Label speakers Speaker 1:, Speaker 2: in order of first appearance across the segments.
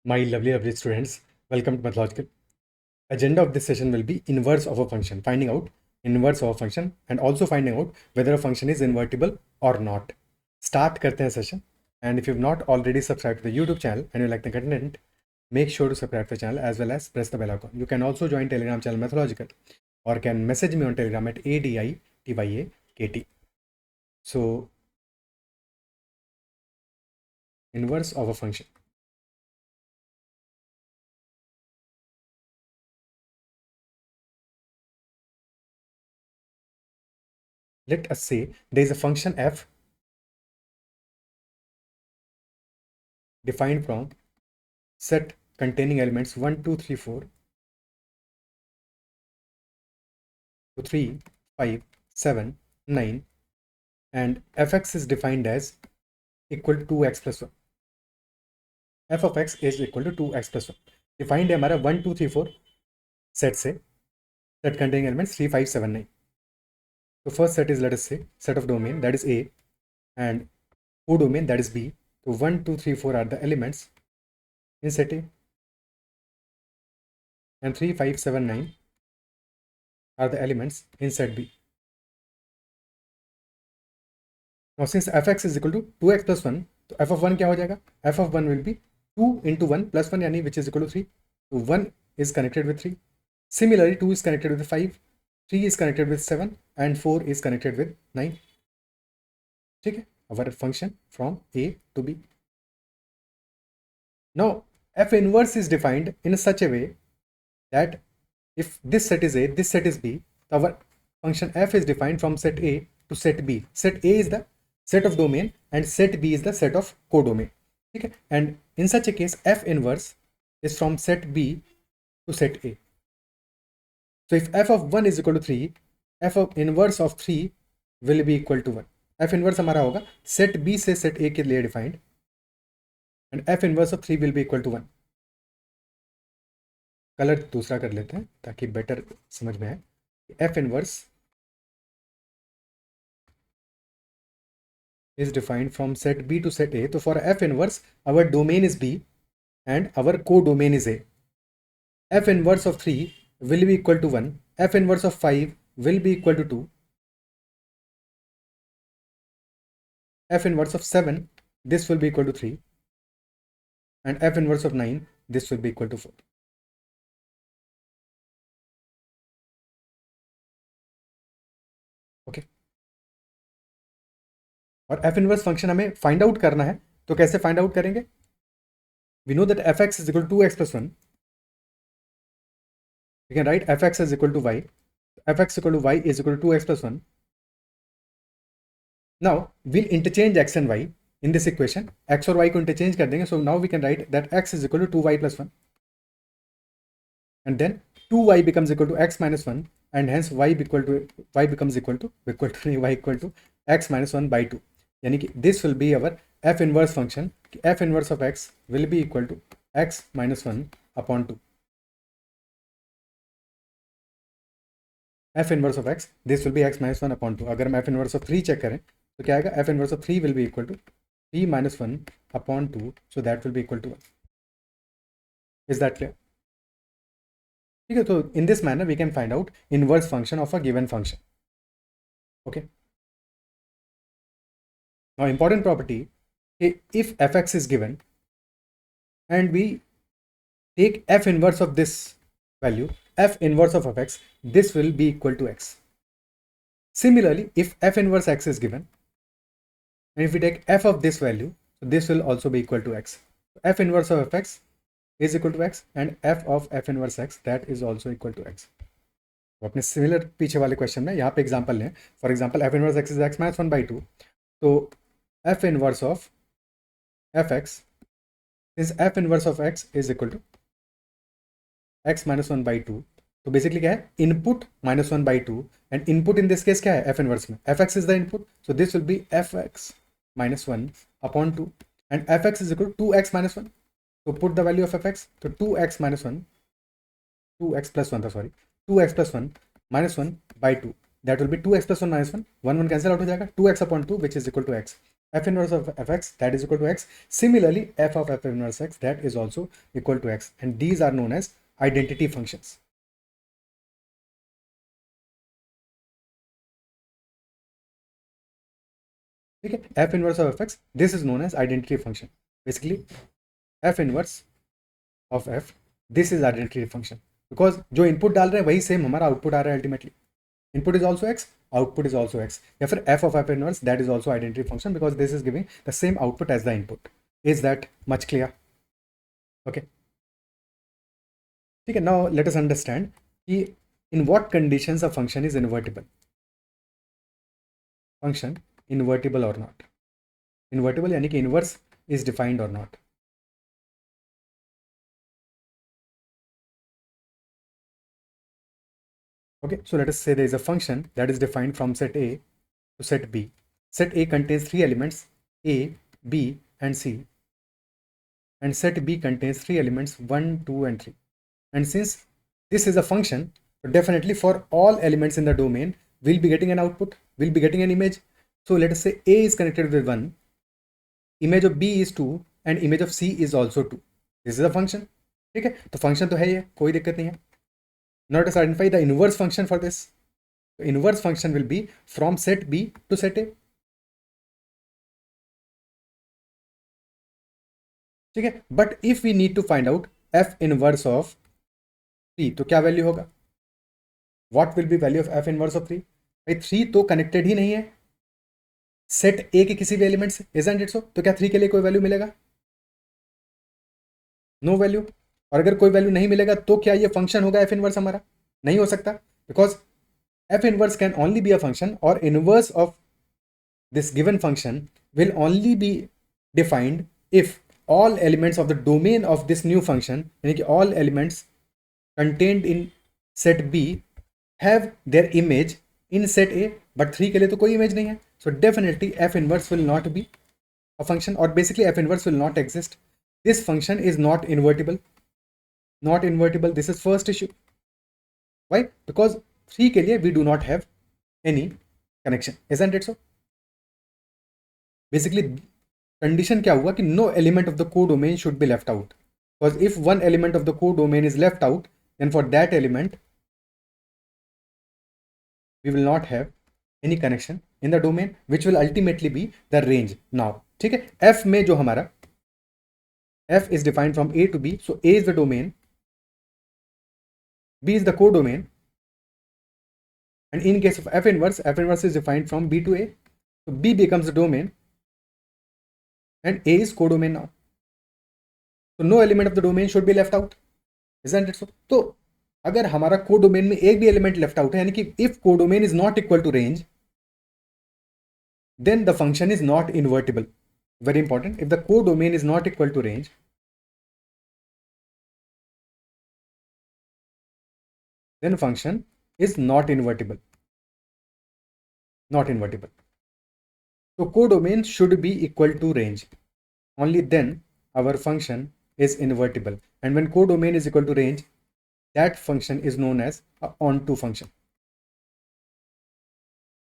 Speaker 1: My lovely students, welcome to Mathological. Agenda of this session will be inverse of a function, finding out inverse of a function and also finding out whether a function is invertible or not. Start karte hain session, and if you've not already subscribed to the YouTube channel and you like the content, make sure to subscribe to the channel as well as press the bell icon. You can also join Telegram channel Mathological or can message me on Telegram at ADITYAKT. So, inverse of a function. Let us say there is a function f defined from set containing elements 1, 2, 3, 4 to 3, 5, 7, 9, and fx is defined as equal to 2x plus 1. f of x is equal to 2x plus 1. Defined है हमारा 1, 2, 3, 4 set से set containing elements 3, 5, 7, 9. So first set is, let us say, set of domain, that is A, and codomain, that is B. So 1, 2, 3, 4 are the elements in set A, and 3, 5, 7, 9 are the elements in set B. Now since fx is equal to 2x plus 1, तो f of 1 क्या हो जाएगा? f of 1 will be 2 into 1 plus 1, यानी which is equal to 3. So 1 is connected with 3. Similarly, 2 is connected with 5, 3 is connected with 7, and 4 is connected with 9. ठीक है, our function from A to B. Now f inverse is defined in such a way that if this set is A, this set is B, our function f is defined from set A to set B. Set A is the set of domain and set B is the set of codomain. Okay? And in such a case, f inverse is from set B to set A. So if f of 1 is equal to 3, f of inverse of 3 will be equal to 1. f inverse हमारा होगा set B से set A के लिए defined, and f inverse of 3 will be equal to 1. Colour दूसरा कर लेते हैं ताकि बेटर समझ में आए. f inverse is defined from set B to set A. So for f inverse, our domain is B and our codomain is A. f inverse of 3 will be equal to 1. f inverse of 5 will be equal to 2. f inverse of 7, this will be equal to 3. And f inverse of 9, this will be equal to 4. Okay. और f inverse function हमें find out करना है, तो कैसे find out करेंगे? We know that fx is equal to 2x plus 1. We can write fx is equal to y. fx equal to y is equal to 2x plus 1. Now we'll interchange x and y in this equation. x और y को interchange कर देंगे. So now we can write that x is equal to 2y plus 1. And then 2y becomes equal to x minus 1, and hence y becomes equal to x minus 1 by 2. यानी कि this will be our f inverse function. f inverse of x will be equal to x minus 1 upon 2. f inverse of x, this will be x minus 1 upon 2. अगर हम f inverse of 3 check करें तो क्या आएगा? f inverse of 3 will be equal to 3 minus 1 upon 2. So that will be equal to 1. Is that clear? Okay, so in this manner we can find out inverse function of a given function. Okay. Now important property, if fx is given and we take f inverse of this value, f inverse of fx, this will be equal to x. Similarly, if f inverse x is given and if we take f of this value, so this will also be equal to x. f inverse of fx is equal to x and f of f inverse x, that is also equal to x. तो अपने similar पीछे वाले question में यहाँ पे example लें. For example f inverse x is x minus 1 by 2. तो f inverse of fx since f inverse of x is equal to x minus 1 by 2. तो बेसिकली क्या है? Input minus 1 by 2, and input in this case क्या है? f inverse में fx is the input, so this will B fx minus 1 upon 2, and fx is equal to 2x minus 1. So put the value of fx, so 2x minus 1, 2x plus 1 था, sorry, 2x plus 1 minus 1 by 2, that will be 2x plus 1 minus 1, 1 1 cancel out हो जाएगा, 2x upon 2 which is equal to x. f inverse of fx that is equal to x. Similarly, f of f inverse x that is also equal to x, and these are known as identity functions. Okay, f inverse of fx, this is known as identity function. Basically, f inverse of f, this is identity function, because जो input डाल रहे हैं वही same हमारा output आ रहा है ultimately. Input is also x, output is also x. या फिर f of f inverse that is also identity function because this is giving the same output as the input. Is that much clear? Okay. ठीक है. Now let us understand कि in what conditions a function is invertible. Function invertible or not. Invertible यानी कि inverse is defined or not. Okay, so let us say there is a function that is defined from set A to set B. Set A contains three elements A, B and C, and set B contains three elements 1, 2 and 3. And since this is a function, so definitely for all elements in the domain we'll be getting an output, we'll be getting an image. So let us say A is connected with 1, image of B is 2 and image of C is also 2. This is a function. ठीक है, तो function तो है ये, कोई दिक्कत नहीं है. Now let us identify the inverse function for this. The inverse function will be from set B to set A. ठीक है, but if we need to find out f inverse of 3 तो क्या वैल्यू होगा? What will be value of f inverse of 3? भाई 3 तो connected ही नहीं है set A के किसी भी एलिमेंट से, isn't it so? तो क्या 3 के लिए कोई वैल्यू मिलेगा? No value. और अगर कोई वैल्यू नहीं मिलेगा तो क्या ये फंक्शन होगा f इनवर्स हमारा? नहीं हो सकता, because f inverse can only be a function, or inverse of this given function will only be defined if all elements of the domain of this new function, यानी कि all elements contained in set B have their image in set A, but 3 के लिए तो कोई image नहीं है. So definitely f inverse will not be a function, or basically f inverse will not exist. This function is not invertible. Not invertible, this is first issue. Why? Because 3 के लिए we do not have any connection, isn't it so? Basically condition क्या हुआ कि no element of the codomain should be left out, because if one element of the codomain is left out, then for that element we will not have any connection in the domain, which will ultimately be the range. Now ठीक है, f में जो हमारा f is defined from A to B, so A is the domain, B is the codomain, and in case of f inverse is defined from B to A, so B becomes the domain and A is codomain now. So no element of the domain should be left out, isn't it so? तो अगर हमारा codomain में एक भी element left out है, यानी कि if codomain is not equal to range, then the function is not invertible. Very important. If the codomain is not equal to range, then function is not invertible. Not invertible. So codomain should be equal to range. Only then our function is invertible. And when codomain is equal to range, that function is known as a onto function.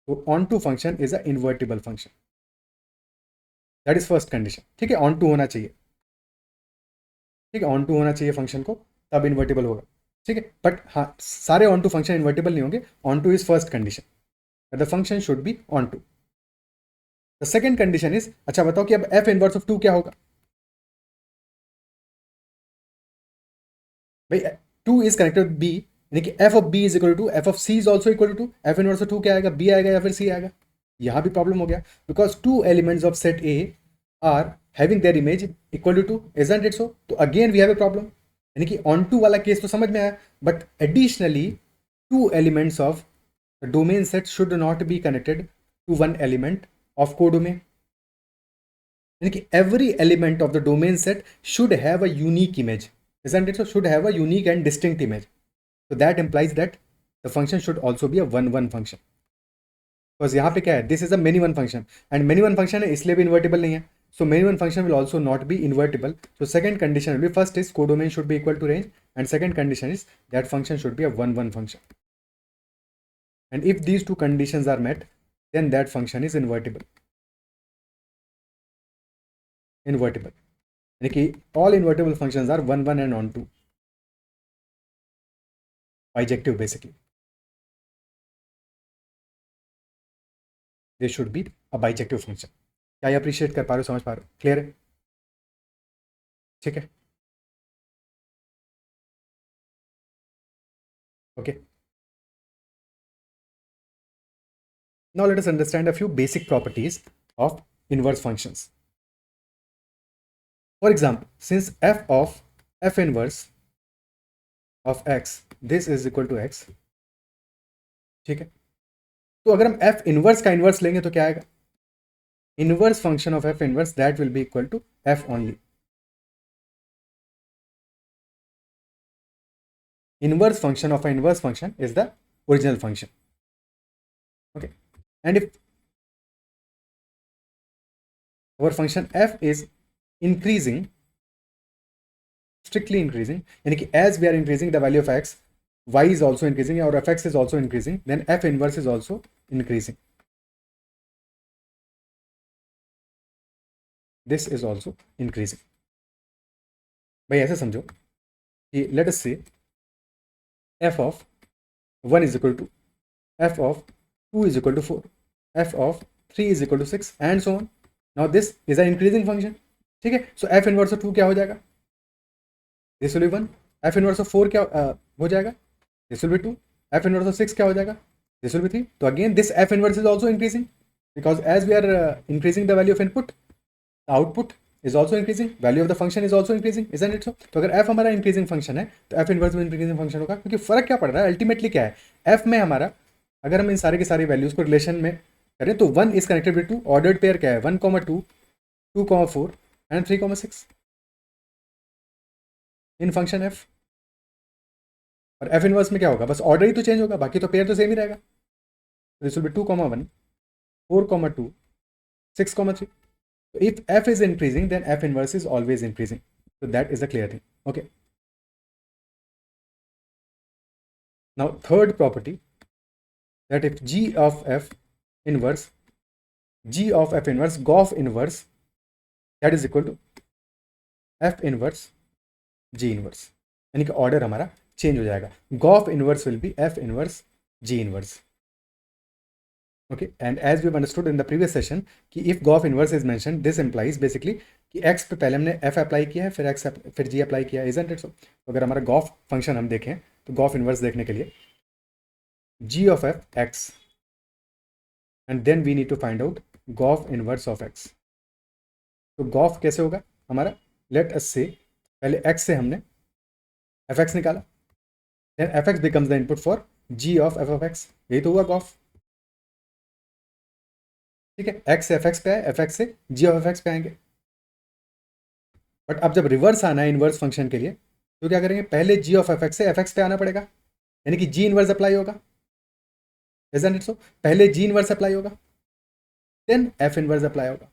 Speaker 1: So onto function is an invertible function. That is first condition. ठीक है, onto होना चाहिए. ठीक है, onto होना चाहिए function को, तब इन्वर्टिबल होगा. ठीक है, बट हाँ सारे onto फंक्शन इन्वर्टिबल नहीं होंगे. onto is first condition, the function should be onto. The second condition is, अच्छा बताओ कि अब f इनवर्स ऑफ 2 क्या होगा? भाई 2 इज कनेक्टेड विद b, यानी कि f of b is equal to f of c is also equal to 2. f inverse of 2 क्या आएगा? b आएगा या फिर c आएगा? यहां भी प्रॉब्लम हो गया, because 2 elements of set a are having their image equal to 2, isn't it so? तो again we have a problem. यानी कि ऑन टू वाला केस तो समझ में आया, but additionally 2 elements of domain set should not be connected to 1 element of codomain. यानी कि every element of the domain set should have a unique image, isn't it so? Should have a unique and distinct image. So that implies that the function should also be a 1-1 function. Because यहाँ पे क्या है, this is a many one function, and many one function है इसलिए भी invertible नहीं है. So many one function will also not be invertible. So second condition will be, first is codomain should be equal to range, and second condition is that function should be a 1-1 function. And if these two conditions are met, then that function is invertible. Invertible, यानी कि all invertible functions are 1 1 and on 2, bijective basically. They should be a bijective function. क्या ये appreciate कर पा रहे हो, समझ पा रहे हो, क्लियर है? ठीक है, okay. Now let us understand a few basic properties of inverse functions. For example, since f inverse of x, this is equal to x, ठीक है, तो अगर हम f इनवर्स का इनवर्स लेंगे तो क्या आएगा? Inverse function of f inverse that will be equal to f only. Inverse function of an inverse function is the original function. Okay, and if our function f is increasing, strictly increasing, यानी कि as we are increasing the value of x, y is also increasing or fx is also increasing, then f inverse is also increasing. This is also increasing. भाई ऐसे समझो कि let us say f of 1 is equal to f of 2 is equal to 4, f of 3 is equal to 6 and so on. Now this is an increasing function. ठीक है, so f inverse of 2 क्या हो जाएगा? This will be 1. f inverse of 4 क्या हो जाएगा? This will be 2. f inverse of 6 क्या हो जाएगा? This will be 3. तो again this f inverse is also increasing because as we are increasing the value of input, the output is also increasing, value of the function is also increasing, isn't it so? तो अगर f हमारा increasing function है तो f inverse भी increasing function होगा, क्योंकि फर्क क्या पड़ रहा है अल्टीमेटली क्या है, f में हमारा अगर हम इन सारे की सारी वैल्यूज को रिलेशन में करें तो 1 is connected with 2, ordered pair क्या है 1, 2, 2, 4 एंड 3, 6 इन फंक्शन f. और f इनवर्स में क्या होगा, बस ऑर्डर ही तो चेंज होगा, बाकी तो पेयर तो सेम ही रहेगा. This will be 2, 1, 4, 2, 6, 3. So if f is increasing, then f inverse is always increasing. So that is a clear thing. Okay. Now third property, that if g of f inverse Goff inverse, that is equal to f inverse g inverse, यानी कि order हमारा change हो जाएगा. Goff inverse will be f inverse g inverse. Okay, and as we've understood in the previous session कि if Goff inverse is mentioned, this implies basically कि x पे पहले हमने f अप्लाई किया है, फिर g अप्लाई किया, isn't it so? तो अगर हमारा Goff फंक्शन हम देखें तो Goff इनवर्स देखने के लिए g of f x and then we need to find out Goff inverse of x. तो Goff कैसे होगा हमारा, let us say पहले x से हमने fx निकाला, then fx becomes the input for g of f of x, यही तो हुआ Goff. ठीक है, x से fx पे आए, fx से g of fx पे आएंगे. बट अब जब रिवर्स आना है इनवर्स फंक्शन के लिए तो क्या करेंगे, पहले g of fx से fx पे आना पड़ेगा, यानी कि g इनवर्स अप्लाई होगा, isn't it so? पहले g इनवर्स अप्लाई होगा, देन f इनवर्स अप्लाई होगा,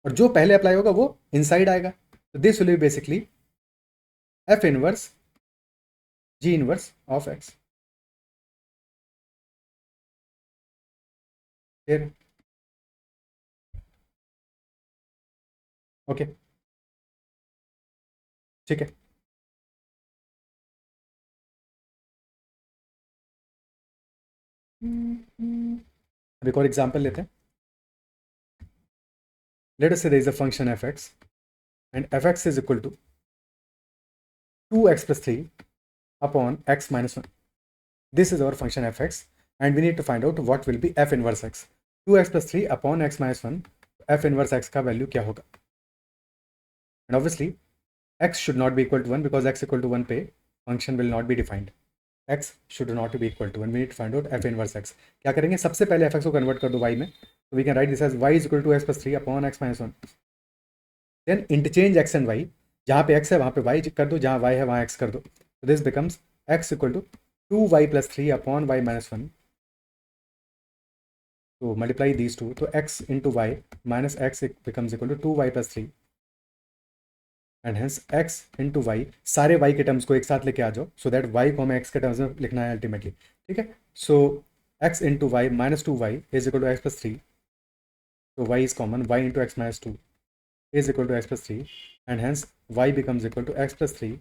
Speaker 1: और जो पहले अप्लाई होगा वो इनसाइड आएगा. तो this will be basically f inverse g inverse of x. फिर ओके, ठीक है. अब एक और एग्जांपल लेते हैं. Let us say there is a function fx and fx is equal to 2x plus 3 upon x minus 1. This is our function fx and we need to find out what will be f inverse x. 2x plus 3 upon x minus 1, f inverse x का value क्या होगा? And obviously x should not be equal to 1 because x equal to 1 पे function will not be defined. x should not be equal to 1. We need to find out f inverse x. क्या करेंगे, सबसे पहले fx को convert कर दो y में, तो we can write this as y is equal to x plus 3 upon x minus 1. Then interchange x and y, जहाँ पे x है वहाँ पे y कर दो, जहाँ y है वहाँ x कर दो. So this becomes x equal to 2y plus 3 upon y minus 1. So multiply these two, तो x into y minus x becomes equal to 2y plus 3 and hence x into y, सारे y के terms को एक साथ लेके आ जाओ so that y को हमें x के टर्म्स में लिखना है अल्टीमेटली. ठीक है, so x into y minus 2y is equal to x plus 3. So y is common, y into x minus 2 is equal to x plus 3, and hence y becomes equal to x plus 3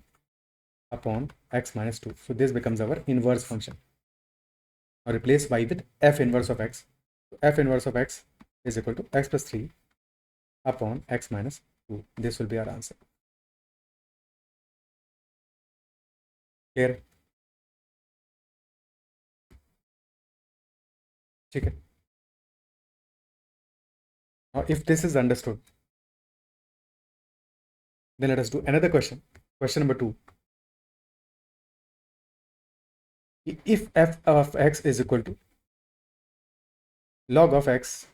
Speaker 1: upon x minus 2. So this becomes our inverse function. Now replace y with f inverse of x. So f inverse of x is equal to x plus 3 upon x minus 2. This will be our answer. Clear? ठीक है. Now if this is understood, then let us do another question. Question number 2. If f of x is equal to log of x,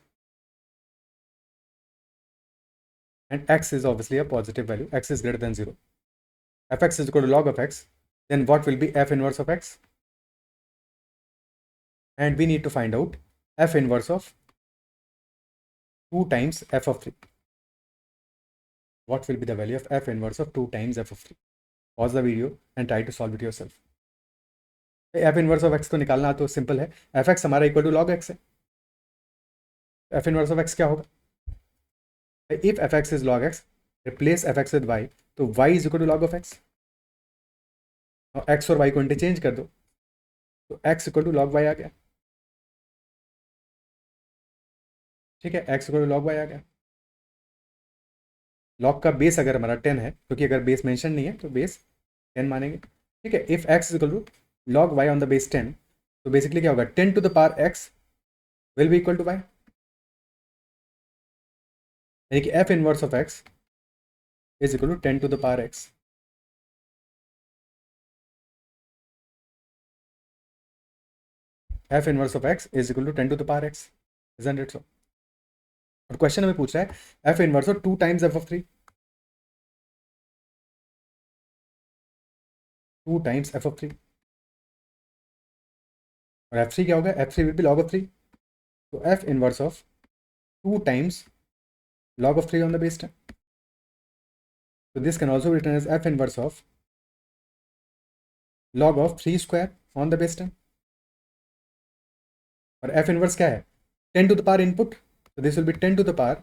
Speaker 1: and x is obviously a positive value, x is greater than 0, fx is equal to log of x, then what will be f inverse of x? And we need to find out f inverse of 2 times f of 3. What will be the value of f inverse of 2 times f of 3? Pause the video and try to solve it yourself. f inverse of x तो निकालना तो simple है. fx हमारा equal to log x है. f inverse of x क्या होगा? If fx is log x, replace fx with y, तो y is equal to log of x. और x और y को इंटरचेंज कर दो, तो x equal to log y आ गया. ठीक है, x equal to log y आ गया. लॉग का बेस अगर हमारा 10 है, क्योंकि अगर बेस मेंशन नहीं है तो बेस 10 मानेंगे. ठीक है, if x is equal to log y on the base 10, तो बेसिकली क्या होगा? 10 to the power x will be equal to y. यानी कि f inverse of x is equal to 10 to the power x. f inverse of x is equal to 10 to the power x. Isn't it so? और question हमें पूछ रहा है f inverse of 2 times f of 3. 2 times f of 3. और f3 क्या होगा? f3 will be log of 3. तो f inverse of 2 times log of 3 on the base 10. So this can also be written as f inverse of log of 3 square on the base 10. और f inverse क्या है? 10 to the power input. So this will be 10 to the power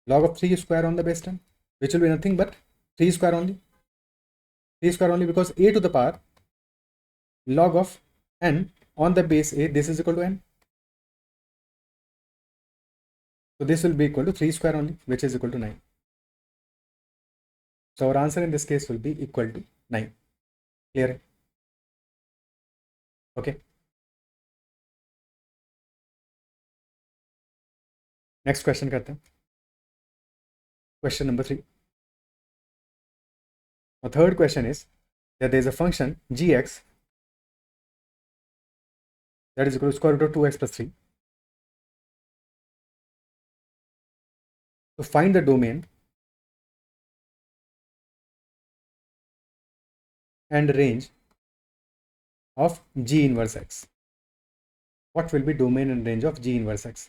Speaker 1: log of 3 square on the base 10, which will be nothing but 3 square only. 3 square only because a to the power log of n on the base a, this is equal to n. So this will be equal to 3 square only, which is equal to 9. So our answer in this case will be equal to 9. Clear? Okay. Next question करते हैं. Question number 3. The third question is that there is a function gx that is equal to square root of 2x plus 3. So find the domain and range of g inverse x. What will be domain and range of g inverse x?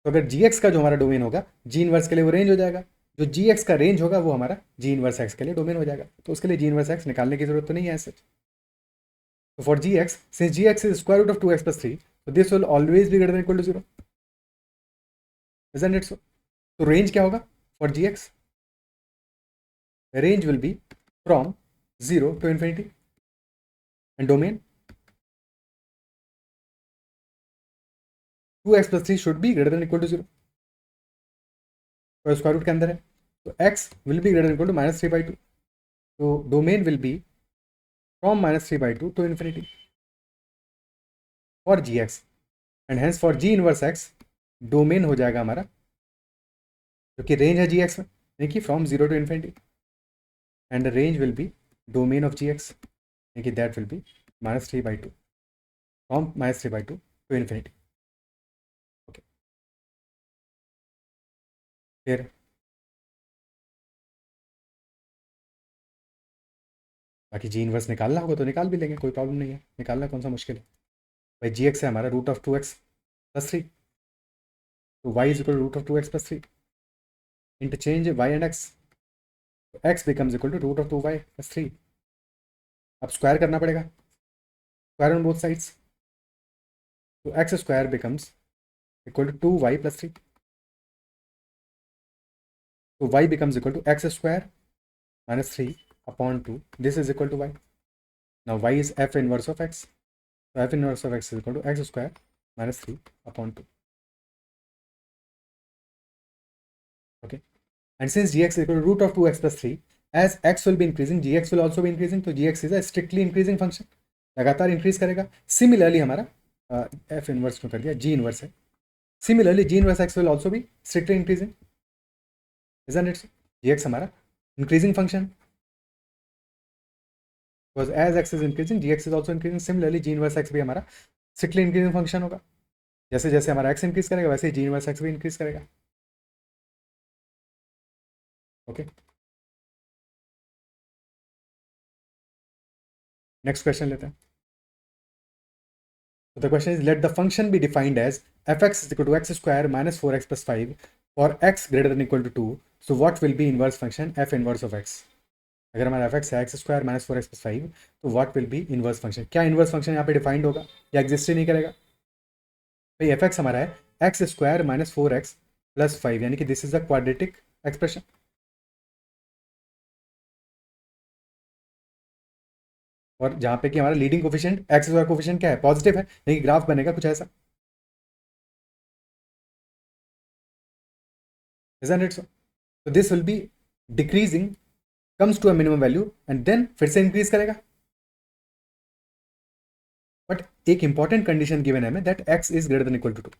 Speaker 1: तो अगर gx का जो हमारा domain होगा g inverse के लिए वो range हो जाएगा, जो gx का रेंज होगा वो हमारा g इनवर्स x के लिए डोमेन हो जाएगा. तो उसके लिए g इनवर्स x निकालने की जरूरत तो नहीं है ऐसे. तो for gx, since gx is square root of 2x plus 3, so this will always be greater than equal to 0. Isn't it so? तो रेंज क्या होगा for gx? Range will be from 0 to infinity. And domain 2x plus 3 should be greater than equal to 0. तो square root के अंदर है, तो x will be greater than equal to minus 3 by 2. तो domain will be from minus 3 by 2 to infinity for gx. And hence for g inverse x, domain हो जाएगा हमारा, जो कि रेंज है gx में, यानी कि from 0 to infinity. And the range will be domain of gx, यानी कि that will be minus 3 by 2, from minus 3 by 2 to infinity. Okay. Clear? बाकी जी इनवर्स निकालना होगा तो निकाल भी लेंगे, कोई प्रॉब्लम नहीं है. निकालना कौन सा मुश्किल है भाई. जी एक्स है हमारा रूट ऑफ 2x प्लस 3, तो y is equal root of 2x plus 3. Interchange y and x, x becomes equal to root of 2y plus 3. अब स्क्वायर करना पड़ेगा, स्क्वायर ऑन बोथ साइड्स. तो x square becomes equal to 2y plus 3. तो y becomes equal to x square minus 3 upon 2. This is equal to y. Now y is f inverse of x. So f inverse of x is equal to x square minus 3 upon 2. Okay. And since gx is equal to root of 2x plus 3, as x will be increasing, gx will also be increasing. तो gx is a strictly increasing function. लगातार increase करेगा. Similarly हमारा f inverse में कर दिया, g inverse है. Similarly, g inverse x will also be strictly increasing. Isn't it? gx हमारा increasing function. Because as x is increasing, gx is also increasing. Similarly, g inverse x भी हमारा strictly increasing function होगा. जैसे जैसे हमारा x increase करेगा वैसे ही g inverse x भी increase करेगा. Okay. Next question लेते हैं. So the question is, let the function be defined as fx is equal to x square minus 4x plus 5 for x greater than equal to 2. So what will be inverse function f inverse of x? अगर हमारा fx है x square minus 4x plus 5, तो what will be inverse function. क्या inverse function यहाँ पे defined होगा या exist ही नहीं करेगा. भाई fx हमारा है x square minus 4x plus 5, यानी कि this is a quadratic expression. और जहाँ पे कि हमारा leading coefficient x square coefficient क्या है, पॉजिटिव है, यानी कि ग्राफ बनेगा कुछ ऐसा. Isn't it so? So this will be decreasing, comes to a minimum value and then फिर से इंक्रीज करेगा. बट एक इंपॉर्टेंट कंडीशन गिवन है हमें, that x is greater than equal to 2.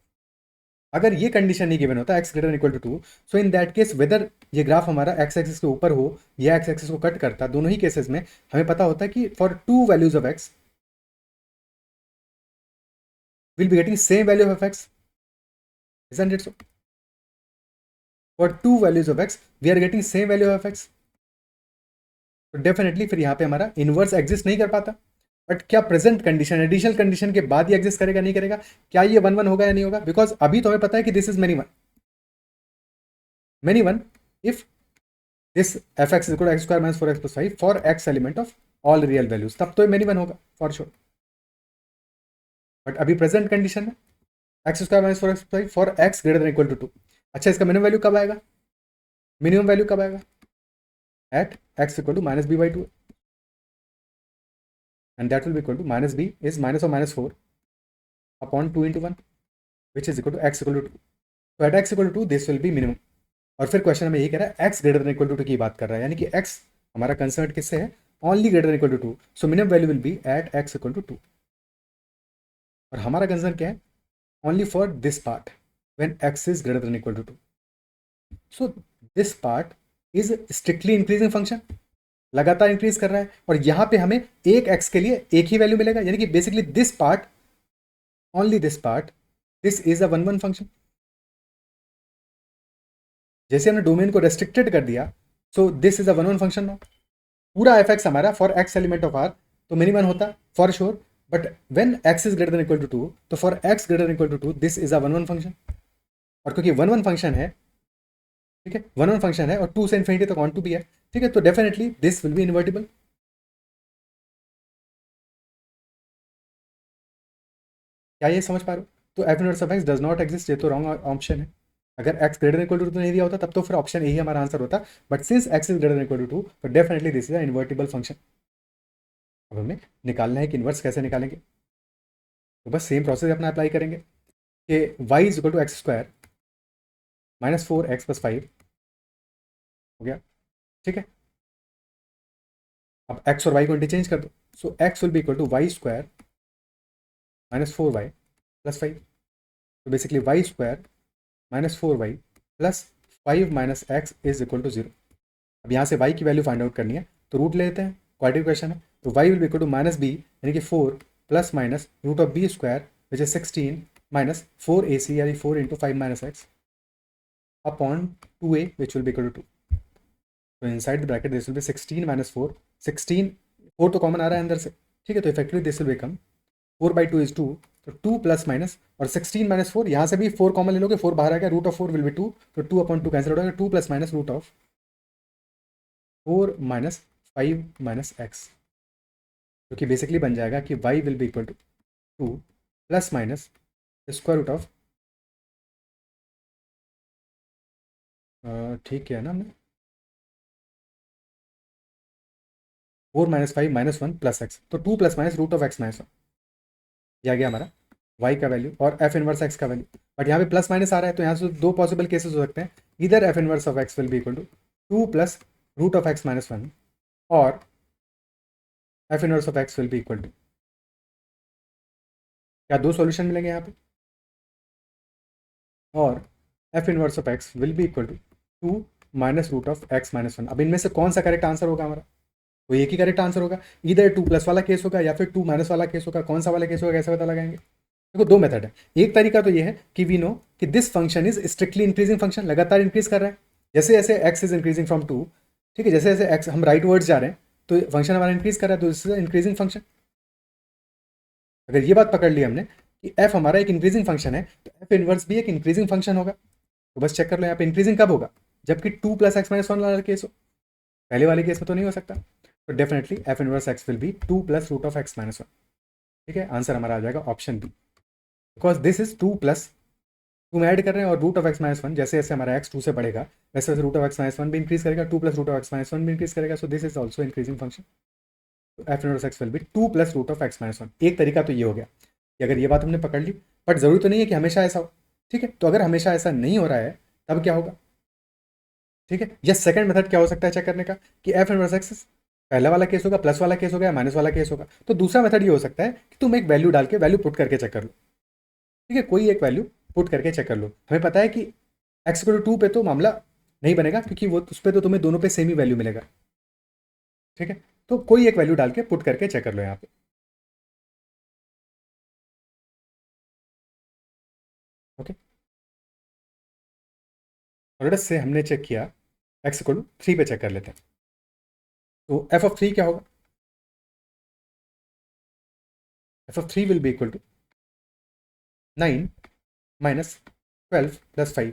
Speaker 1: अगर ये कंडीशन नहीं गिवन होता x greater than equal to 2, so in that case whether ये ग्राफ हमारा x एक्सिस के ऊपर हो या x एक्सिस को कट करता, दोनों ही केसेस में हमें पता होता है कि for to values of x will be getting same value of x. Isn't it so? For two values of x we are getting same value of x. तो डेफिनेटली फिर यहाँ पे हमारा इनवर्स एग्जिस्ट नहीं कर पाता. बट क्या present condition, additional condition के बाद ही एग्जिस्ट करेगा नहीं करेगा, क्या ये 1 1 होगा या नहीं होगा. बिकॉज अभी तो हमें पता है कि this is many one if this f x equal to x square minus 4x plus 5 for x element of all real values, तब तो ये मेनी वन होगा फॉर श्योर. बट अभी प्रेजेंट कंडीशन में x square minus 4x plus 5 for x greater than equal to 2. अच्छा, इसका minimum value कब आएगा, मिनिमम वैल्यू कब आएगा, at x equal to minus b by 2, and that will be equal to minus b is minus of minus 4 upon 2 into 1, which is equal to x equal to 2. So at x equal to 2 this will be minimum. और फिर question हमें यही कह रहा है x greater than equal to 2 की बात कर रहा है, यानी कि x हमारा कंसर्न किससे है, only greater than equal to 2. So minimum value will be at x equal to 2. और हमारा कंसर्न क्या है, only for this part when x is greater than equal to 2. So this part is strictly increasing function, लगातार increase कर रहा है. और यहां पे हमें एक x के लिए एक ही वैल्यू मिलेगा, यानी कि basically this part, only this part, this is a 1 1 function. जैसे हमने डोमेन को रेस्ट्रिक्टेड कर दिया, so this is a 1 1 function now. पूरा एफ एक्स हमारा for x element of R तो मिनिमम होता for sure. But when x is greater than equal to 2, तो for x greater than equal to 2 this is a 1 1 function. और क्योंकि 1 1 function है, ठीक है, 1 1 फंक्शन है और 2 से इन्फिनिटी तक ऑन टू भी है, ठीक है, तो definitely this will B invertible. क्या ये समझ पा रहे हो. तो F inverse of x does not exist, ये तो रॉन्ग ऑप्शन है. अगर x ग्रेटर इक्वल टू 2 नहीं दिया होता तब तो फिर ऑप्शन यही हमारा आंसर होता. But since x is greater equal to 2, तो definitely this is a invertible function. अब हमें निकालना है कि इन्वर्स कैसे निकालेंगे. तो बस सेम प्रोसेस अपना अप्लाई करेंगे कि y is equal to x square minus 4x plus 5 हो गया, ठीक है. अब x और y को इंटरचेंज कर दो. So x will be equal to y square minus 4y plus 5. तो basically y square minus 4y plus 5 minus x is equal to 0. अब यहाँ से y की वैल्यू फाइंड आउट करनी है, तो रूट ले लेते हैं, क्वाड्रेटिक इक्वेशन है. तो y will be equal to minus b, यानी कि 4 plus minus root of b square which is 16 minus 4ac, यानी 4 into 5 minus x upon 2a which will be equal to 2. तो inside the bracket this will be 16 minus 4, 16 4 तो common आ रहा है अंदर से, ठीक है. तो effectively this will become 4 by 2 is 2, तो 2 प्लस माइनस और 16 माइनस 4, यहाँ से भी 4 कॉमन ले लोगे, 4 बाहर आ गया, रूट ऑफ 4 विल बी 2, तो 2 अपॉन 2 कैंसिल हो जाएगा, 2 plus minus root of 4 minus 5 minus x, जो कि बेसिकली बन जाएगा कि y will be equal to 2 plus minus square root of ठीक किया ना हमने, 4 माइनस 5 माइनस 1 प्लस एक्स, तो 2 plus minus root of x minus 1, यह आ गया हमारा y का वैल्यू और f इनवर्स x का वैल्यू। बट यहाँ पे प्लस माइनस आ रहा है, तो यहाँ से दो पॉसिबल केसेस हो सकते हैं, इधर f inverse of x will be equal to 2 plus root of x minus 1, और f inverse of x will be equal to, क्या दो सॉल्यूशन मिलेंगे यहाँ पे, और f inverse of x will be equal to 2 minus root of x minus 1। अब इनमें से कौन सा करेक्ट आंसर होगा हमारा, तो एक ही करेक्ट आंसर होगा, इधर 2 प्लस वाला केस होगा या फिर 2 माइनस वाला केस होगा, कौन सा वाला केस होगा कैसे पता लगाएंगे। देखो दो मेथड है, एक तरीका तो ये है कि वी नो कि this function is strictly increasing function, लगातार इंक्रीज कर रहा है, जैसे जैसे x इज इंक्रीजिंग फ्रॉम 2, ठीक है, जैसे जैसे x हम राइट वर्ड्स जा रहे हैं तो फंक्शन हमारा इंक्रीज कर रहा है, तो दिस इज इंक्रीजिंग फंक्शन। अगर ये बात पकड़ ली हमने कि f हमारा एक इंक्रीजिंग फंक्शन है, तो f इनवर्स भी एक इंक्रीजिंग फंक्शन होगा, तो बस चेक कर लो यहाँ पे इंक्रीजिंग कब होगा, जबकि 2 प्लस एक्स माइनस 1 वाला केस हो, पहले वाले केस में तो नहीं हो सकता, तो definitely f inverse x will be 2 plus root of x minus 1। ठीक है, आंसर हमारा आ जाएगा option B, because this is 2 plus, two में ऐड कर रहे हैं और रूट ऑफ एक्स माइनस 1, जैसे जैसे हमारा x 2 से बढ़ेगा वैसे वैसे रूट ऑफ एक्स माइनस 1 भी इंक्रीज करेगा, 2 plus root of x minus 1 भी इंक्रीज करेगा, so this is also increasing function, तो F inverse X will be 2 plus root of x minus 1। एक तरीका तो ये हो गया कि अगर ये बात हमने पकड़ ली, बट जरूरी तो नहीं है कि हमेशा ऐसा हो, ठीक है, तो अगर हमेशा ऐसा नहीं हो रहा है तब क्या होगा, ठीक है, या सेकंड मेथड क्या हो सकता है चेक करने का कि एफ इनवर्स एक्स पहला वाला केस होगा, प्लस वाला केस होगा या माइनस वाला केस होगा, तो दूसरा मेथड ये हो सकता है कि तुम एक वैल्यू डाल के वैल्यू पुट करके चेक कर लो, ठीक है, कोई एक वैल्यू पुट करके चेक कर लो, हमें पता है कि एक्स इक्वल टू 2 पे तो मामला नहीं बनेगा, क्योंकि वो उस पर तो तुम्हें दोनों पे सेम ही वैल्यू मिलेगा, ठीक है, तो कोई एक वैल्यू डाल के पुट करके चेक कर लो यहाँ पे, ओके। और से हमने चेक किया एक्स इक्वल टू 3 पे चेक कर लेते हैं, तो एफ ऑफ 3 क्या होगा, f of 3 will be equal to 9 minus 12 plus 5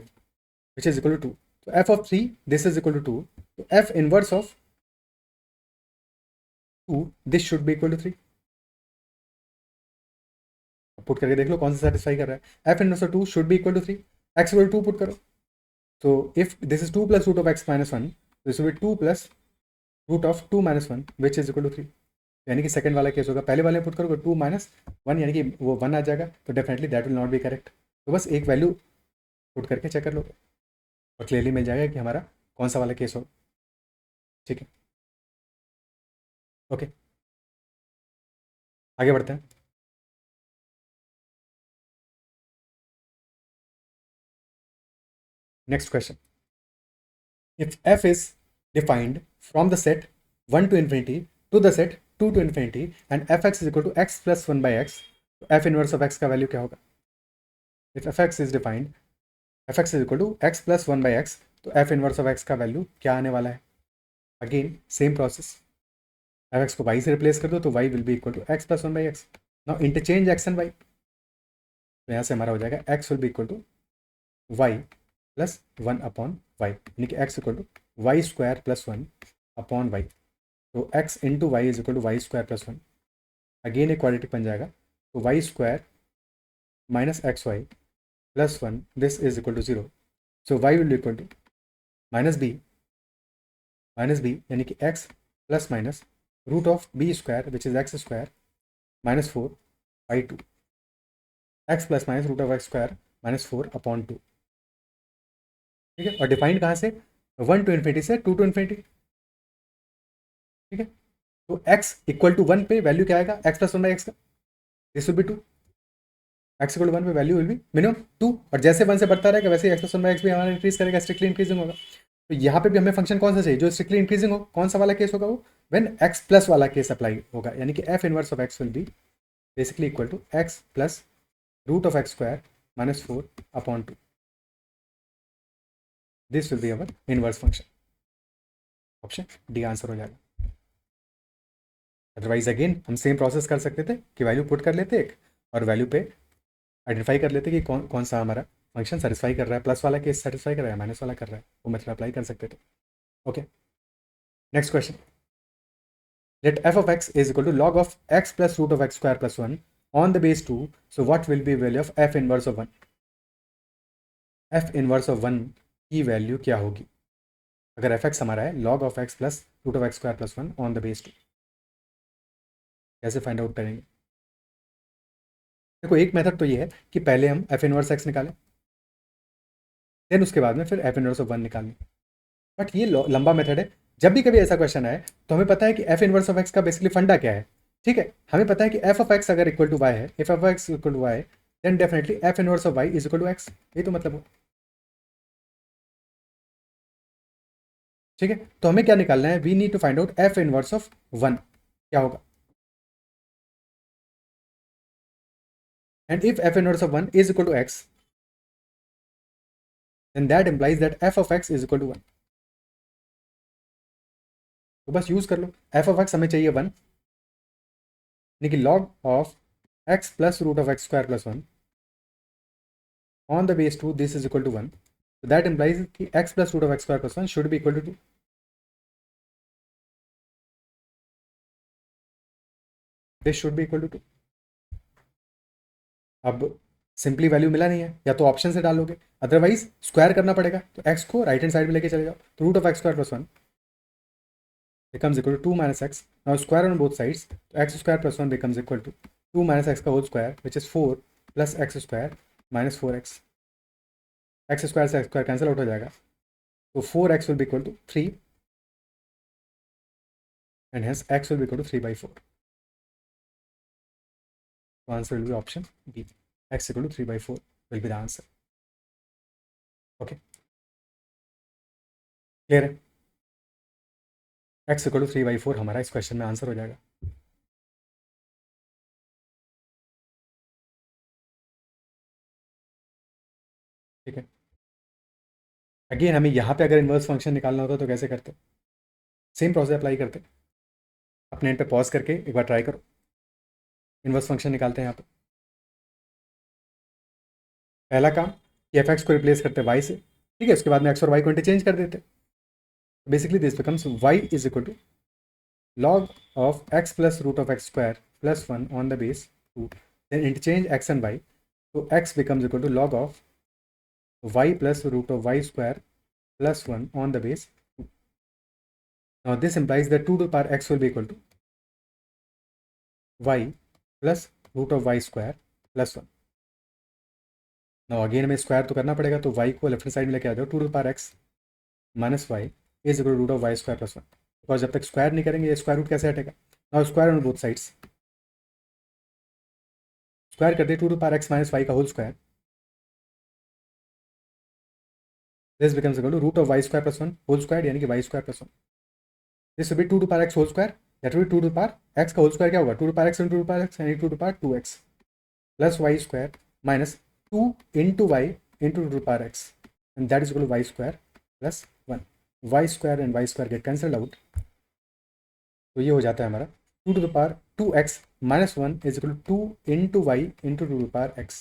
Speaker 1: which is equal to 2, तो f of 3 this is equal to 2, तो F inverse of 2 this should be equal to 3, put करके देख लो कौन सा सेटिस्फाई कर रहा है, f inverse of 2 should be equal to 3, x equal to 2 put करो, so if this is 2 plus root of x minus 1, this will be 2 plus root of 2 minus 1 which is equal to 3, यानी कि second वाला case होगा, पहले वाले में put करोगे 2 minus 1 यानी कि वो 1 आ जाएगा, तो definitely that will not be correct, तो बस एक वैल्यू पुट करके चेक कर लो और क्लियरली मिल जाएगा कि हमारा कौन सा वाला केस हो, ठीक है, ओके, आगे बढ़ते हैं। Next question, if f is defined from the set 1 to infinity to the set 2 to infinity and fx is equal to x plus 1 by x, तो f इनवर्स ऑफ x का value क्या होगा, if fx is defined fx is equal to x plus 1 by x, तो f inverse of x का value क्या आने वाला है, अगेन सेम प्रोसेस, fx को y से रिप्लेस कर दो तो y will be equal to x plus 1 by x, now interchange x and y, तो यहाँ से हमारा हो जाएगा x will be equal to y plus 1 upon y, यानी कि x equal to y square plus 1 upon y, तो x into Y is equal to y square plus 1, again एक क्वाड्रेटिक बन जाएगा, तो y square minus x y plus 1 this is equal to 0, so y will be equal to minus b यानी कि x plus minus root of b square which is x square minus 4 by 2, x plus minus root of x square minus 4 upon 2, ठीक है, और defined कहाँ से, 1 to infinity से 2 to infinity, ठीक है, तो x इक्वल टू 1 पे वैल्यू क्या आएगा, x प्लस 1 बाई एक्स का, this will be 2, x equal to 1 पे वैल्यू विल बी मिनिमम 2, और जैसे 1 से बढ़ता रहेगा वैसे x प्लस 1 बाई एक्स भी हमारा इंक्रीज करेगा, स्ट्रिक्टली इंक्रीजिंग होगा, तो यहाँ पे भी हमें फंक्शन कौन सा चाहिए जो स्ट्रिक्टली इंक्रीजिंग हो, कौन सा वाला केस होगा वो, व्हेन x प्लस वाला केस अप्लाई होगा, यानी कि f inverse of x will be basically equal to x plus root of x square minus 4 upon 2, this will be our inverse function, option D answer हो जाएगा। Otherwise again हम same process कर सकते थे कि वैल्यू पुट कर लेते एक, और वैल्यू पे आइडेंटिफाई कर लेते कि कौन कौन सा हमारा फंक्शन सेटिस्फाई कर रहा है, प्लस वाला केस सेटिस्फाई कर रहा है माइनस वाला कर रहा है, वो मेथड अप्लाई कर सकते थे, okay. Next question, let f of x is equal to log of x plus root of x square plus 1 on the base 2, so what will be value of f inverse of 1, f inverse of 1 की value क्या होगी अगर F x हमारा है log of x plus root of x square plus one on the base 2। कैसे find out करेंगे? देखो एक मेथड तो ये है कि पहले हम एफ इनवर्स एक्स निकालें, देन उसके बाद में फिर एफ इनवर्स ऑफ वन निकालें। बट ये लंबा मेथड है। जब भी कभी ऐसा क्वेश्चन आए तो हमें पता है कि एफ इनवर्स ऑफ एक्स का बेसिकली फंडा क्या है। ठीक है, हमें पता है कि एफ ऑफ एक्स अगर इक्वल टू वाई है, if F x equal to y, then definitely f inverse of y is equal to x. ये तो मतलब हो। ठीक है, तो हमें क्या निकालना है? We need to find out f inverse of one क्या होगा। And if f inverse of one is equal to x, then that implies that f of x is equal to 1। तो बस यूज कर लो, f of x हमें चाहिए 1, यानी कि log of x plus root of x square plus 1 on the base 2 this is equal to 1। so that implies कि x plus root of x square plus 1 should be equal to 2। this should be equal to 2। अब simply value मिला नहीं है, या तो option से डालोगे, otherwise square करना पड़ेगा। तो x को राइट हैंड साइड में लेके चले जाओ, तो root of x square plus 1 becomes equal to 2 minus x। now square on both sides, तो x square plus 1 becomes equal to 2 minus x का whole square which is 4 plus x square minus 4x। x square से x square cancel out हो जाएगा, तो 4x will be equal to 3 and hence x will be equal to 3/4। So answer will be option B, x equal to 3/4 will be the answer। okay, clear है? x equal to 3/4 हमारा इस question में answer हो जाएगा। ठीक है, again हमें यहाँ पे अगर इन्वर्स फंक्शन निकालना होता तो कैसे करते? सेम प्रोसेस अप्लाई करते। अपने एंड पे पॉज करके एक बार ट्राई करो, इन्वर्स फंक्शन निकालते हैं यहाँ पे। पहला काम कि एफ एक्स को रिप्लेस करते वाई से, ठीक है, उसके बाद में एक्स और वाई को इंटरचेंज कर देते। Basically this becomes y is equal to log of x plus root of x square plus 1 on the base 2, then interchange x and y, so x becomes equal to log of y plus root of y square plus 1 on the base 2। now this implies that 2 to the power x will be equal to y plus root of y square plus 1। now again हमें square तो करना पड़ेगा, तो y को left side में लेके आ जाओ, 2 to the power x minus y is equal to root of Y square plus 1। Because जब तक स्क्वायर नहीं करेंगे ये स्क्वायर रूट कैसे हटेगा? Now square on both sides, square करते 2 to the power x minus Y का whole square, this becomes equal to root of Y square plus 1 whole square, यानी कि Y square plus 1। This will be 2 to the power x whole square, that will be 2 to the power x का whole square क्या होगा? 2 to the power x into 2 to the power x, यानी 2 to the power 2x plus y square minus 2 into y into 2 to the power x, and that is equal to y square plus 1। y square and y square get cancelled out, तो ये हो जाता है हमारा 2 to the power 2x minus 1 is equal to 2 into y into 2 to the power x।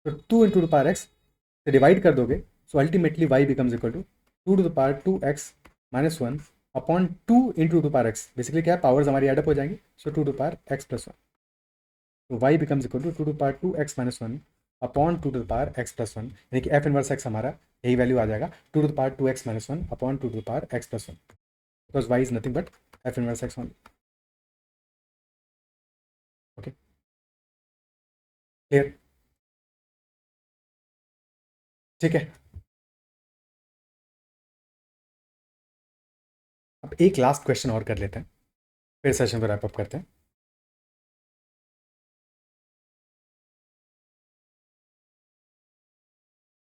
Speaker 1: तो 2 into 2 to the power x से divide कर दोगे, so ultimately y becomes equal to 2 to the power 2x minus 1 upon 2 into 2 to the power x। Basically क्या है, powers हमारी add up हो जाएंगी, सो 2 to the power x plus 1। तो y becomes equal to 2 to the power 2x minus 1 upon 2 to the power x plus 1, यानी कि f inverse x हमारा यही वैल्यू आ जाएगा, 2 to the power 2x minus 1 upon 2 to the power x plus 1, because y is nothing but f inverse x only। Okay, clear? ठीक है, अब एक last question और कर लेते हैं, फिर सेशन को रैप अप करते हैं।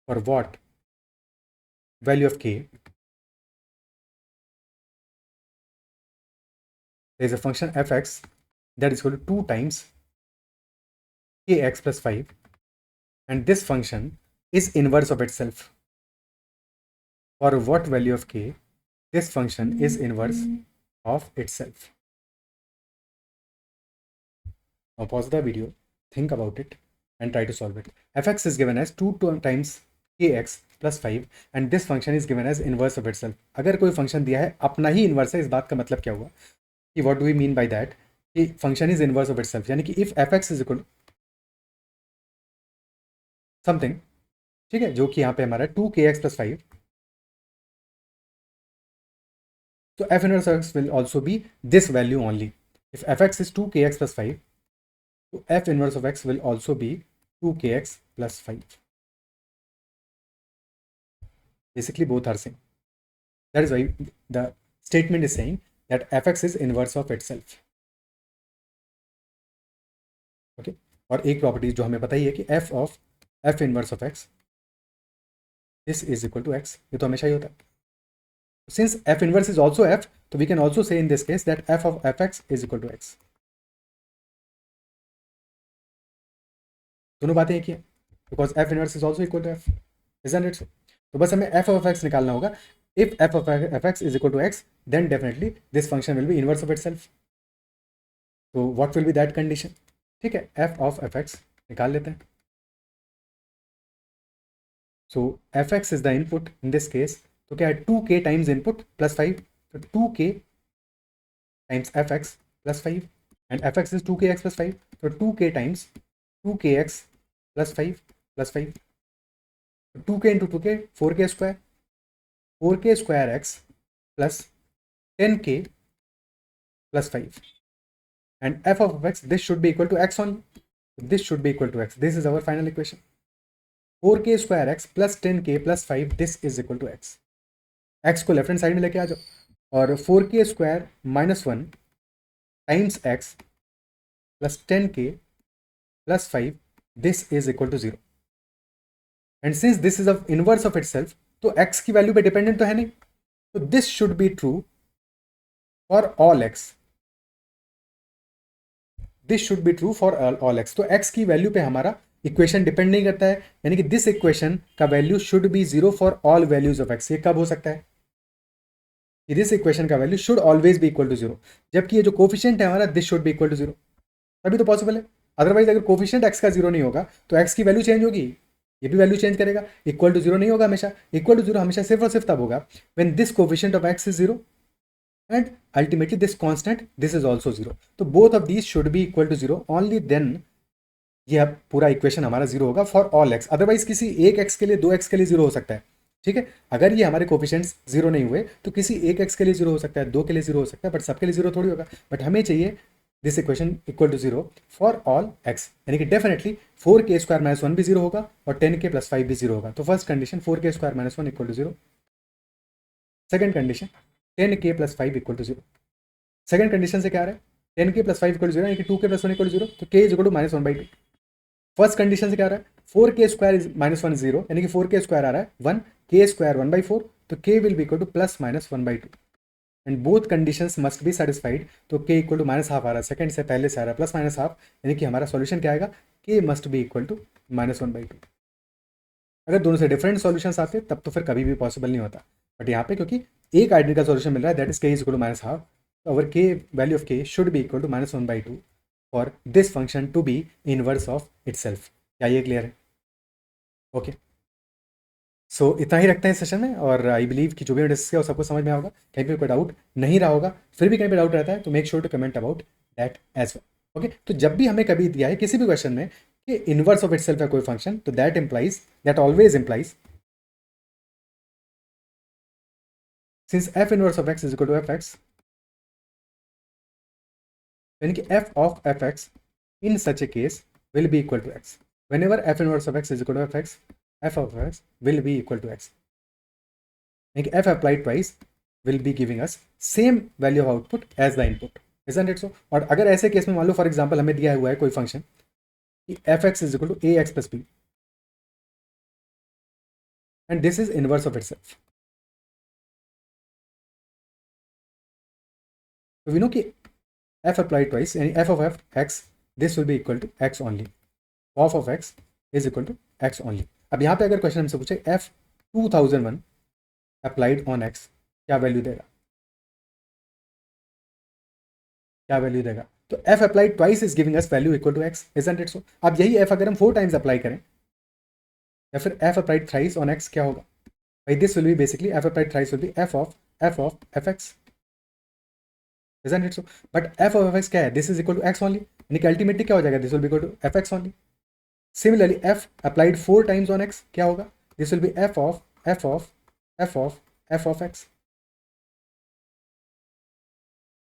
Speaker 1: For what value of k there is a function fx that is equal to 2 times kx plus 5, and this function is inverse of itself। for what value of k this function is inverse of itself? now pause the video, think about it and try to solve it। fx is given as 2 times kx plus 5 and this function is given as inverse of itself। अगर कोई function दिया है अपना ही inverse है, इस बात का मतलब क्या हुआ कि what do we mean by that कि function is inverse of itself, यानी कि if F X is equal something ठीक है, जो कि यहाँ पे हमारा 2kx plus 5. So f inverse of x will also be this value only. If fx is 2kx plus 5, so f inverse of x will also be 2kx plus 5. Basically both are same. That is why the statement is saying that fx is inverse of itself. Okay. और एक property जो हमें पता ही है कि f inverse of x this is equal to x. ये तो हमेशा ही होता है. Since f inverse is also f, so we can also say in this case that f of fx is equal to x. दोनों बातें एक ही है, because f inverse is also equal to f, isn't it so? तो बस हमें f of x निकालना होगा. If f of fx is equal to x, then definitely this function will be inverse of itself. So what will be that condition? ठीक है, f of fx निकाल लेते हैं. So fx is the input in this case. तो क्या है, 2k times input plus 5. So 2k times fx plus 5 and fx is 2kx plus 5. So 2k times 2kx plus 5 plus 5. 2k into 2k 4k square. 4k square x plus 10k plus 5. And f of x, this should be equal to x only. This should be equal to x. This is our final equation. 4k square x plus 10k plus 5, this is equal to x. x को left hand side में लेके आ जाओ और 4k square minus 1 times x plus 10k plus 5, this is equal to 0. And since this is of inverse of itself, तो x की value पे dependent तो है नहीं, तो this should be true for all x. This should be true for all x. तो x की value पे हमारा इक्वेशन डिपेंड नहीं करता है, यानी कि दिस इक्वेशन का value should be 0 for all values of x. ये कब हो सकता है? दिस इक्वेशन का value should always be equal to 0, जबकि ये जो कोफिशिएंट है हमारा, this should be equal to 0. तभी तो पॉसिबल है. अदरवाइज अगर कोफिशिएंट x का 0 नहीं होगा तो x की वैल्यू चेंज होगी, ये भी वैल्यू चेंज करेगा. इक्वल टू 0 नहीं होगा हमेशा. इक्वल टू 0 हमेशा सिर्फ और सिर्फ तब होगा when this coefficient of x is 0 and ultimately this constant, this is also 0. तो both of these should be equal to 0, only then ये पूरा इक्वेशन हमारा 0 होगा फॉर ऑल x. अदरवाइज किसी एक x के लिए 2x के लिए 0 हो सकता है. ठीक है, अगर ये हमारे कोफिशिएंट्स 0 नहीं हुए तो किसी एक x के लिए 0 हो सकता है, 2 के लिए 0 हो सकता है, बट सबके लिए 0 थोड़ी होगा. बट हमें चाहिए this equation equal to 0 for all x, यानी कि डेफिनेटली 4k स्क्वायर माइनस 1 भी 0 होगा और 10k प्लस 5 भी 0 होगा. तो first condition 4k square minus 1 equal to 0. Second condition 10k plus 5 equal to 0. Second condition से क्या आ रहा है? 10k प्लस 5 इक्वल टू 0, यानी कि 2k प्लस 1 इक्वल टू 0, तो k is equal to minus 1/2. First condition से क्या आ रहा है? 4k स्क्वायर इज माइनस 1 0, यानी कि 4k स्क्वायर आ रहा है 1, k स्क्वायर 1/4, तो k will be equal to plus minus 1/2. And both conditions must be satisfied. तो k equal to minus half आ रहा है, सेकंड से पहले से आ रहा है प्लस माइनस हाफ, यानी कि हमारा सॉल्यूशन क्या आएगा? k must be equal to minus 1/2. अगर दोनों से डिफरेंट सॉल्यूशंस आते तब तो फिर कभी भी पॉसिबल नहीं होता. बट यहाँ पे क्योंकि एक आइडेंटिकल सॉल्यूशन मिल रहा है, that is k is equal to minus half, our k value of k should be equal to minus 1/2 for this function to be inverse of itself. क्या ये क्लियर है? ओके, सो इतना ही रखते हैं इस सेशन में. और आई बिलीव कि जो भी डिस्कस किया वो सबको समझ में होगा. कहीं पे कोई डाउट नहीं रहा होगा, फिर भी कहीं पे डाउट रहता है तो make sure to comment about that as well. Okay, तो जब भी हमें कभी दिया है किसी भी क्वेश्चन में कि इनवर्स ऑफ इटसेल्फ है कोई फंक्शन, तो that always implies since f inverse of x is equal to fx, यानी कि f of fx in such a case will be equal to x. Whenever f inverse of x is equal to fx, f of x will be equal to x. यानी कि f applied twice will be giving us same value of output as the input. Isn't it so? और अगर ऐसे case में मान लो for example हमें दिया हुआ है कोई फंक्शन कि fx is equal to ax plus b and this is inverse of itself. So we know कि f applied twice यानी f of x, this will be equal to x only. F of x is equal to x only. अब यहाँ पे अगर question हमसे पूछे f 2001 applied on x, क्या value देगा? क्या वैल्यू देगा? तो f applied twice is giving us value equal to x, isn't it so? अब यही f अगर हम 4 टाइम्स अप्लाई करें या फिर f applied thrice on x, क्या होगा भाई? This will be basically f applied thrice will be f of fx, isn't it so? But f of fx क्या है? This is equal to x only, यानी कि अल्टीमेटली क्या हो जाएगा? This will be equal to fx only. Similarly f applied 4 times on x क्या होगा? This will B f of x.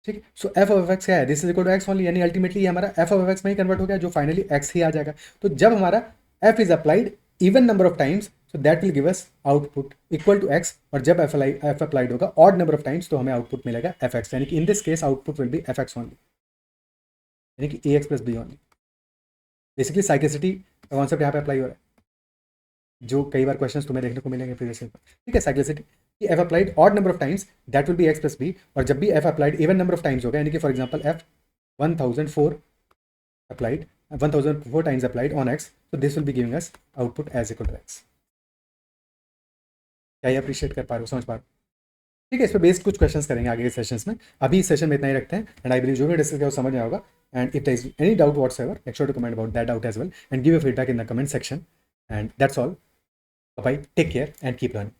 Speaker 1: ठीक, सो एफ ऑफ एक्स क्या है, this is equal to x only, यानी अल्टीमेटली ये हमारा एफ ऑफ एक्स में ही convert हो गया, जो फाइनली एक्स ही आ जाएगा. तो जब हमारा F is applied even number of times, so that will give us output equal to X, और जब एफ अप्लाइड होगा ऑड नंबर ऑफ टाइम्स तो हमें आउटपुट मिलेगा एफ एक्स, यानी कि in this case output will be F X only, यानी कि a X plus B only. Basically cyclicity का कॉन्सेप्ट यहाँ पे अप्लाई हो रहा है, जो कई बार क्वेश्चंस तुम्हें देखने को मिलेंगे प्रीवियस पेपर. ठीक है, साइक्लिसिटी कि f applied odd number of times that will be x plus b, और जब भी f applied even number of times होगा, यानी कि for example f 1004 applied 1004 times applied on x, so this will be giving us output as equal to x. क्या ये appreciate कर पा रहे हो, समझ पा रहे हो? ठीक है, इस पर बेस्ड कुछ क्वेश्चंस करेंगे आगे के सेशंस में. अभी इस सेशन में इतना ही रखते हैं, एंड आई बिलीव जो भी डिस्कस किया वो समझ में होगा. And if there is any doubt whatsoever, make sure to comment about that doubt as well, and give your feedback in the comment section. And that's all. Bye, take care and keep learning.